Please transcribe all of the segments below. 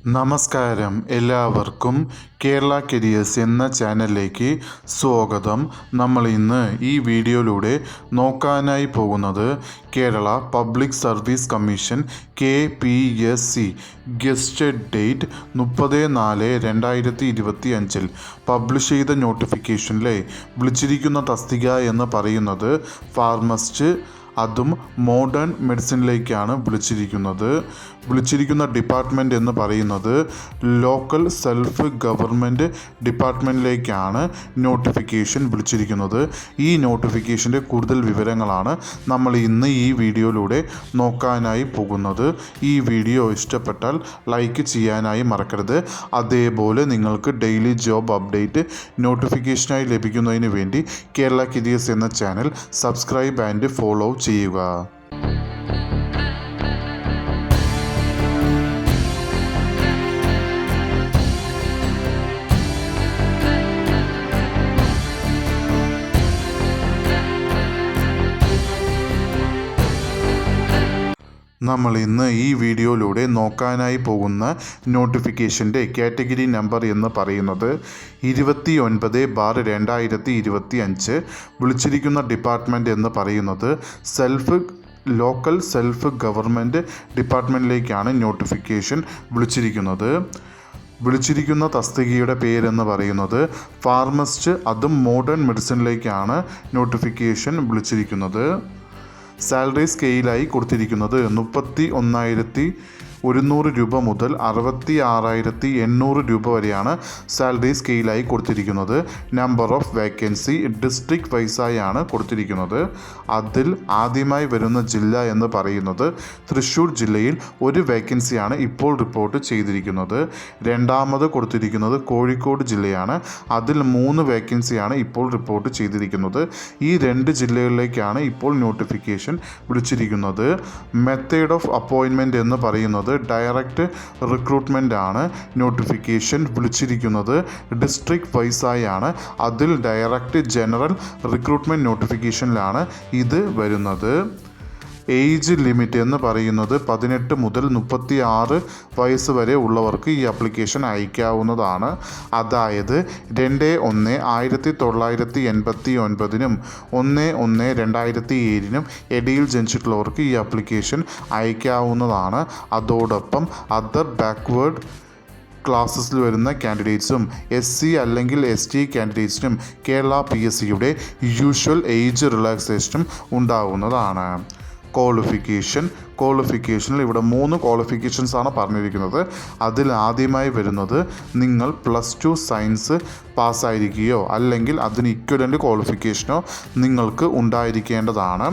നമസ്കാരം, എല്ലാവർക്കും കേരള കരിയേഴ്സ് എന്ന ചാനലിലേക്ക് സ്വാഗതം. നമ്മൾ ഇന്ന് ഈ വീഡിയോയിലൂടെ നോക്കാനായി പോകുന്നത് Kerala public service commission KPSC gazetted date 30/4/2025 publish ചെയ്ത നോട്ടിഫിക്കേഷനിലെ വിളിച്ചിരിക്കുന്ന തസ്തിക എന്ന് പറയുന്നത് ഫാർമസിസ്റ്റ്, അതും മോഡേൺ മെഡിസിനിലേക്കാണ് വിളിച്ചിരിക്കുന്ന ഡിപ്പാർട്ട്മെൻറ്റ് എന്ന് പറയുന്നത് ലോക്കൽ സെൽഫ് ഗവൺമെൻറ് ഡിപ്പാർട്ട്മെൻറ്റിലേക്കാണ് നോട്ടിഫിക്കേഷൻ വിളിച്ചിരിക്കുന്നത്. ഈ നോട്ടിഫിക്കേഷൻ്റെ കൂടുതൽ വിവരങ്ങളാണ് നമ്മൾ ഇന്ന് ഈ വീഡിയോയിലൂടെ നോക്കാനായി പോകുന്നത്. ഈ വീഡിയോ ഇഷ്ടപ്പെട്ടാൽ ലൈക്ക് ചെയ്യാനായി മറക്കരുത്. അതേപോലെ നിങ്ങൾക്ക് ഡെയിലി ജോബ് അപ്ഡേറ്റ് നോട്ടിഫിക്കേഷനായി ലഭിക്കുന്നതിന് വേണ്ടി കേരള കരിയേഴ്സ് എന്ന ചാനൽ സബ്സ്ക്രൈബ് ആൻഡ് ഫോളോ ചെയ്യുക. നമ്മൾ ഇന്ന് ഈ വീഡിയോയിലൂടെ നോക്കാനായി പോകുന്ന നോട്ടിഫിക്കേഷൻ്റെ കാറ്റഗറി നമ്പർ എന്ന് പറയുന്നത് 29/2025. വിളിച്ചിരിക്കുന്ന ഡിപ്പാർട്ട്മെൻറ്റ് എന്ന് പറയുന്നത് ലോക്കൽ സെൽഫ് ഗവൺമെൻറ് ഡിപ്പാർട്ട്മെൻറ്റിലേക്കാണ് നോട്ടിഫിക്കേഷൻ വിളിച്ചിരിക്കുന്ന തസ്തികയുടെ പേരെന്ന് പറയുന്നത് ഫാർമസിസ്റ്റ്, അതും മോഡേൺ മെഡിസിനിലേക്കാണ് നോട്ടിഫിക്കേഷൻ വിളിച്ചിരിക്കുന്നത്. സാലറി സ്കെയിലായി കൊടുത്തിരിക്കുന്നത് 31,100 രൂപ മുതൽ 66,800 രൂപ വരെയാണ് സാലറി സ്കെയിലായി കൊടുത്തിരിക്കുന്നത്. നമ്പർ ഓഫ് വേക്കൻസി ഡിസ്ട്രിക്ട് വൈസായാണ് കൊടുത്തിരിക്കുന്നത്. അതിൽ ആദ്യമായി വരുന്ന ജില്ല എന്ന് പറയുന്നത് തൃശ്ശൂർ ജില്ലയിൽ ഒരു വേക്കൻസിയാണ് ഇപ്പോൾ റിപ്പോർട്ട് ചെയ്തിരിക്കുന്നത്. രണ്ടാമത് കൊടുത്തിരിക്കുന്നത് കോഴിക്കോട് ജില്ലയാണ്. അതിൽ 3 വേക്കൻസിയാണ് ഇപ്പോൾ റിപ്പോർട്ട് ചെയ്തിരിക്കുന്നത്. ഈ 2 ജില്ലകളിലേക്കാണ് ഇപ്പോൾ നോട്ടിഫിക്കേഷൻ വിളിച്ചിരിക്കുന്നത്. മെത്തേഡ് ഓഫ് അപ്പോയിൻമെൻറ്റ് എന്ന് പറയുന്നത് ഡയറക്റ്റ് റിക്രൂട്ട്മെൻ്റ് ആണ്. നോട്ടിഫിക്കേഷൻ വിളിച്ചിരിക്കുന്നത് ഡിസ്ട്രിക്ട് വൈസായാണ്. അതിൽ ഡയറക്റ്റ് ജനറൽ റിക്രൂട്ട്മെൻറ്റ് നോട്ടിഫിക്കേഷനിലാണ് ഇത് വരുന്നത്. ഏജ് ലിമിറ്റ് എന്ന് പറയുന്നത് 18 മുതൽ 36 വയസ്സ് വരെ ഉള്ളവർക്ക് ഈ ആപ്ലിക്കേഷൻ അയക്കാവുന്നതാണ്. അതായത് 2/1/1989 1/1/2007 ഇടയിൽ ജനിച്ചിട്ടുള്ളവർക്ക് ഈ ആപ്ലിക്കേഷൻ അയക്കാവുന്നതാണ്. അതോടൊപ്പം അതർ ബാക്ക്വേർഡ് ക്ലാസ്സിൽ വരുന്ന കാൻഡിഡേറ്റ്സും SC അല്ലെങ്കിൽ ST കാൻഡിഡേറ്റ്സിനും കേരള PSCയുടെ യൂഷ്വൽ ഏജ് റിലാക്സേഷനും ഉണ്ടാവുന്നതാണ്. ക്വാളിഫിക്കേഷനിൽ ഇവിടെ 3 ക്വാളിഫിക്കേഷൻസ് ആണ് പറഞ്ഞിരിക്കുന്നത്. അതിൽ ആദ്യമായി വരുന്നത് നിങ്ങൾ +2 സയൻസ് പാസ്സായിരിക്കുകയോ അല്ലെങ്കിൽ അതിന് ഇക്വലൻ്റ് ക്വാളിഫിക്കേഷനോ നിങ്ങൾക്ക് ഉണ്ടായിരിക്കേണ്ടതാണ്.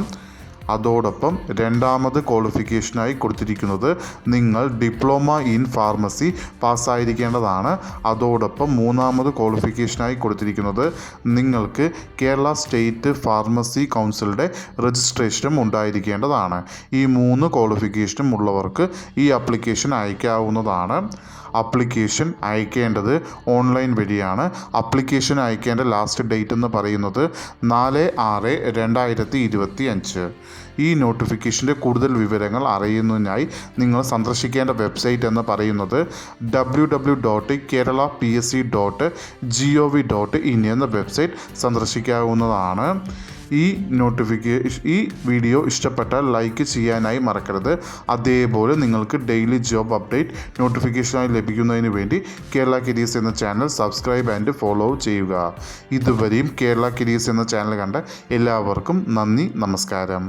അതോടൊപ്പം രണ്ടാമത് ക്വാളിഫിക്കേഷനായി കൊടുത്തിരിക്കുന്നത് നിങ്ങൾ ഡിപ്ലോമ ഇൻ ഫാർമസി പാസ്സായിരിക്കേണ്ടതാണ്. അതോടൊപ്പം മൂന്നാമത് ക്വാളിഫിക്കേഷനായി കൊടുത്തിരിക്കുന്നത് നിങ്ങൾക്ക് കേരള സ്റ്റേറ്റ് ഫാർമസി കൗൺസിലിൻ്റെ രജിസ്ട്രേഷനും ഉണ്ടായിരിക്കേണ്ടതാണ്. ഈ 3 ക്വാളിഫിക്കേഷനും ഉള്ളവർക്ക് ഈ ആപ്ലിക്കേഷൻ അയക്കാവുന്നതാണ്. ആപ്ലിക്കേഷൻ അയക്കേണ്ടത് ഓൺലൈൻ വഴിയാണ്. ആപ്ലിക്കേഷൻ അയക്കേണ്ട ലാസ്റ്റ് ഡേറ്റ് എന്ന് പറയുന്നത് 4/6/2025. ഈ നോട്ടിഫിക്കേഷൻ്റെ കൂടുതൽ വിവരങ്ങൾ അറിയുന്നതിനായി നിങ്ങൾ സന്ദർശിക്കേണ്ട വെബ്സൈറ്റ് എന്ന് പറയുന്നത് www.keralapsc.gov.in എന്ന വെബ്സൈറ്റ് സന്ദർശിക്കാവുന്നതാണ്. ഈ വീഡിയോ ഇഷ്ടപ്പെട്ടാൽ ലൈക്ക് ചെയ്യാനായി മറക്കരുത്. അതേപോലെ നിങ്ങൾക്ക് ഡെയിലി ജോബ് അപ്ഡേറ്റ് നോട്ടിഫിക്കേഷനായി ലഭിക്കുന്നതിന് വേണ്ടി കേരള കരിയേഴ്സ് എന്ന ചാനൽ സബ്സ്ക്രൈബ് ആൻഡ് ഫോളോ ചെയ്യുക. ഇതുവരെയും കേരള കരിയേഴ്സ് എന്ന ചാനൽ കണ്ട എല്ലാവർക്കും നന്ദി, നമസ്കാരം.